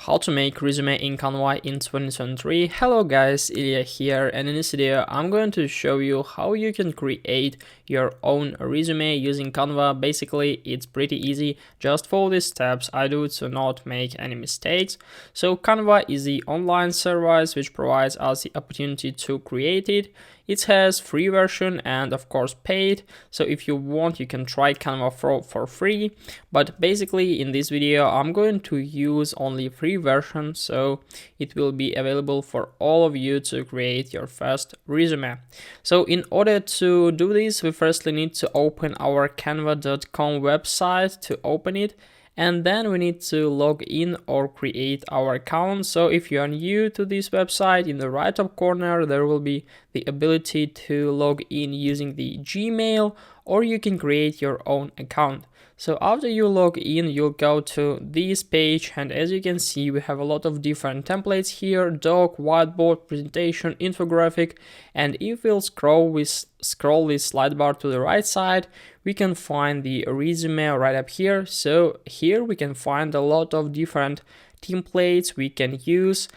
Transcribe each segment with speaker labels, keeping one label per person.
Speaker 1: How to make resume in Canva in 2023. Hello guys, Ilya here, and in this video I'm going to show you how you can create your own resume using Canva. Basically it's pretty easy, just follow these steps I do to not make any mistakes. So Canva is the online service which provides us the opportunity to create it. It has free version and of course paid, so if you want you can try Canva for free, but basically in this video I'm going to use only free version, so it will be available for all of you to create your first resume. So in order to do this, we firstly need to open our canva.com website to open it, and then we need to log in or create our account. So if you are new to this website, in the right top corner there will be the ability to log in using the Gmail, or you can create your own account. So after you log in, you'll go to this page, and as you can see we have a lot of different templates here: doc, whiteboard, presentation, infographic. And if we'll scroll this slide bar to the right side, we can find the resume right up here. So here we can find a lot of different templates we can use.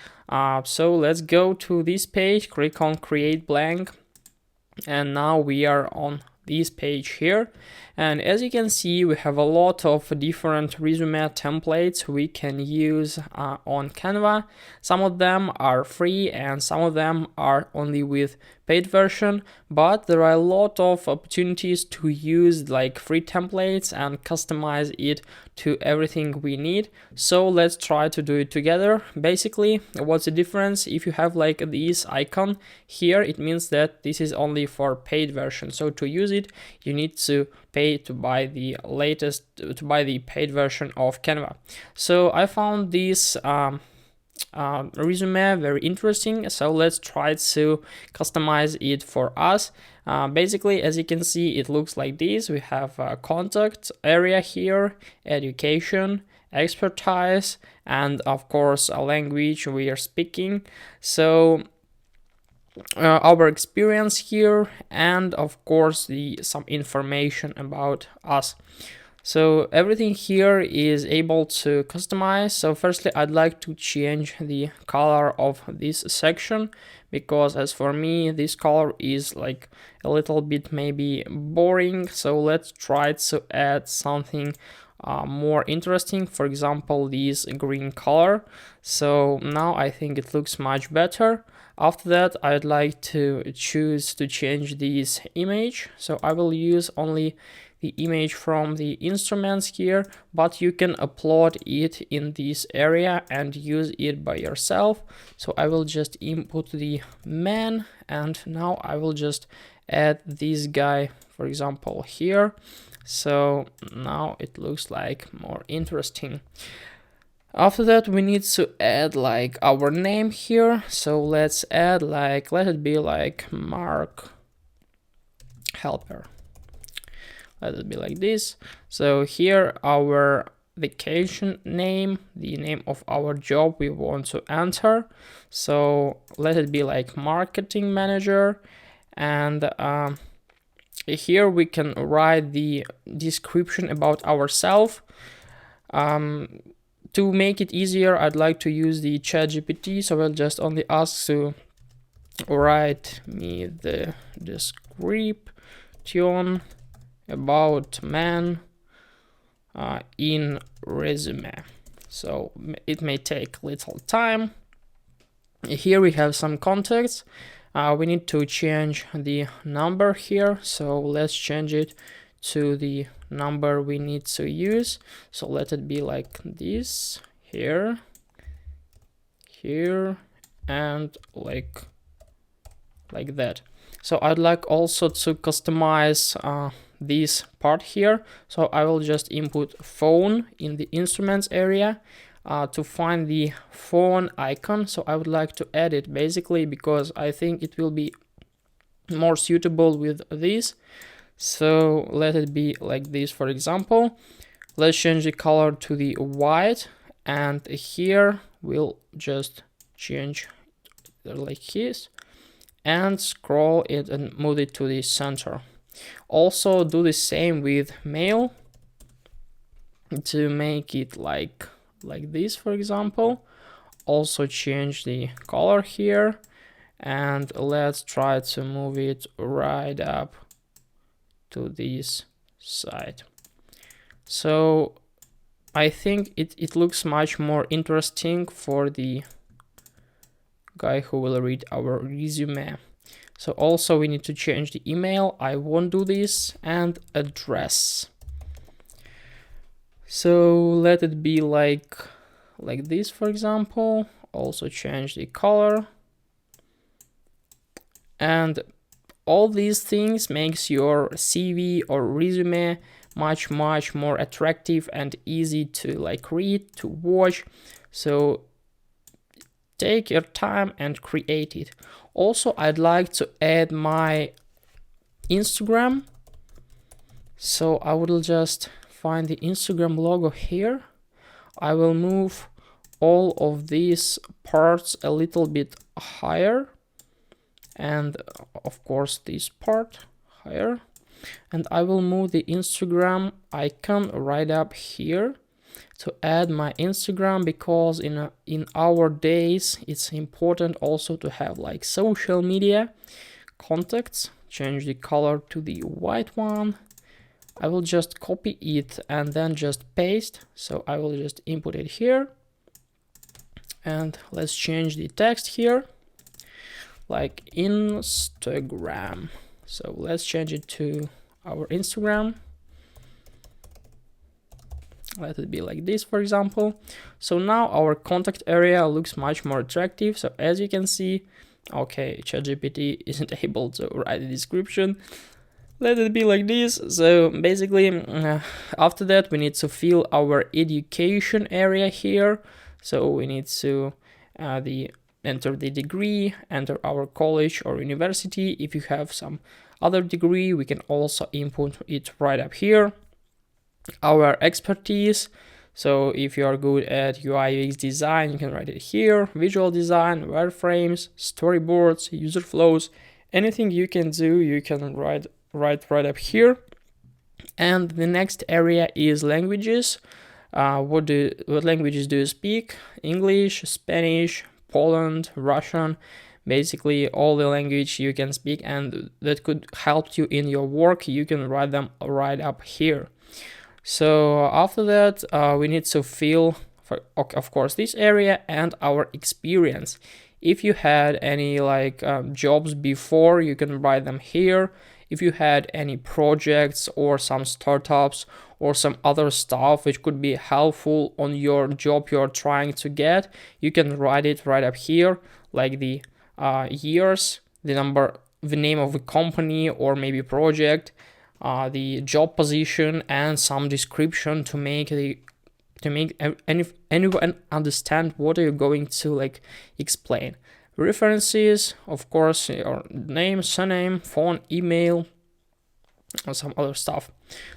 Speaker 1: So let's go to this page, click on create blank, and now we are on this page here. And as you can see, we have a lot of different resume templates we can use on Canva. Some of them are free and some of them are only with paid version, but there are a lot of opportunities to use like free templates and customize it to everything we need. So let's try to do it together. Basically, what's the difference? If you have like this icon here, it means that this is only for paid version. So to use it, you need to pay to buy the paid version of Canva. So I found this resume very interesting, so let's try to customize it for us. Basically, as you can see, it looks like this. We have a contact area here, education, expertise, and of course a language we are speaking. So our experience here, and of course some information about us. So everything here is able to customize. So firstly, I'd like to change the color of this section, because as for me this color is like a little bit maybe boring. So let's try to add something more interesting, for example this green color. So now I think it looks much better. After that, I'd like to choose to change this image. So I will use only the image from the instruments here, but you can upload it in this area and use it by yourself. So I will just input the man, and now I will just add this guy, for example, here. So now it looks like more interesting. After that, we need to add like our name here. So let's add like, let it be like Mark Helper. Let it be like this. So here our vacation name, the name of our job we want to enter. So let it be like marketing manager. And here we can write the description about ourselves. To make it easier, I'd like to use the ChatGPT, so I'll just only ask to write me the description about man in resume. So it may take little time. Here we have some contacts. We need to change the number here, so let's change it to the number we need to use. So let it be like this, here, and like that. So I'd like also to customize this part here. So I will just input phone in the instruments area to find the phone icon. So I would like to add it basically because I think it will be more suitable with this. So let it be like this, for example. Let's change the color to the white, and here we'll just change like this and scroll it and move it to the center. Also do the same with male to make it like like this, for example. Also change the color here, and let's try to move it right up to this side. So I think it looks much more interesting for the guy who will read our resume. So also we need to change the email. I won't do this, and address. So let it be like this, for example. Also change the color. And all these things makes your CV or resume much more attractive and easy to like read, to watch. So take your time and create it. Also, I'd like to add my Instagram. So I will just find the Instagram logo here. I will move all of these parts a little bit higher, and of course this part higher, and I will move the Instagram icon right up here to add my Instagram, because in our days it's important also to have like social media contacts. Change the color to the white one. I will just copy it and then just paste. So I will just input it here, and let's change the text here, like Instagram. So let's change it to our Instagram. Let it be like this, for example. So now our contact area looks much more attractive. So as you can see, okay, ChatGPT isn't able to write a description. Let it be like this. So basically, after that, we need to fill our education area here. So we need to enter the degree, enter our college or university. If you have some other degree, we can also input it right up here. Our expertise. So if you are good at UI UX design, you can write it here. Visual design, wireframes, storyboards, user flows, anything you can do, you can write right up here. And the next area is languages. What languages do you speak? English, Spanish, Poland, Russian, basically all the language you can speak and that could help you in your work. You can write them right up here. So after that, we need to fill, of course, this area and our experience. If you had any like jobs before, you can write them here. If you had any projects or some startups or some other stuff which could be helpful on your job you're trying to get, you can write it right up here, like the years, the number, the name of the company or maybe project, the job position, and some description to make anyone understand what are you going to like explain. References, of course, your name, surname, phone, email, and some other stuff.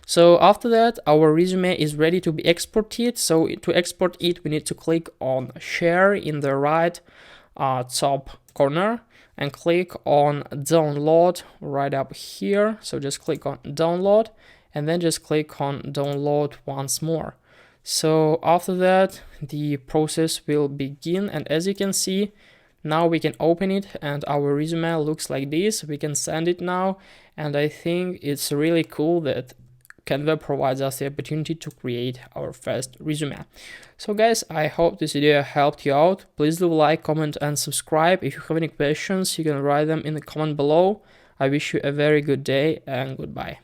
Speaker 1: So after that, our resume is ready to be exported. So to export it, we need to click on share in the right top corner and click on download right up here. So just click on download and then just click on download once more. So after that, the process will begin, and as you can see, now we can open it and our resume looks like this. We can send it now, and I think it's really cool that Canva provides us the opportunity to create our first resume. So guys, I hope this video helped you out. Please do like, comment, and subscribe. If you have any questions, you can write them in the comment below. I wish you a very good day and goodbye.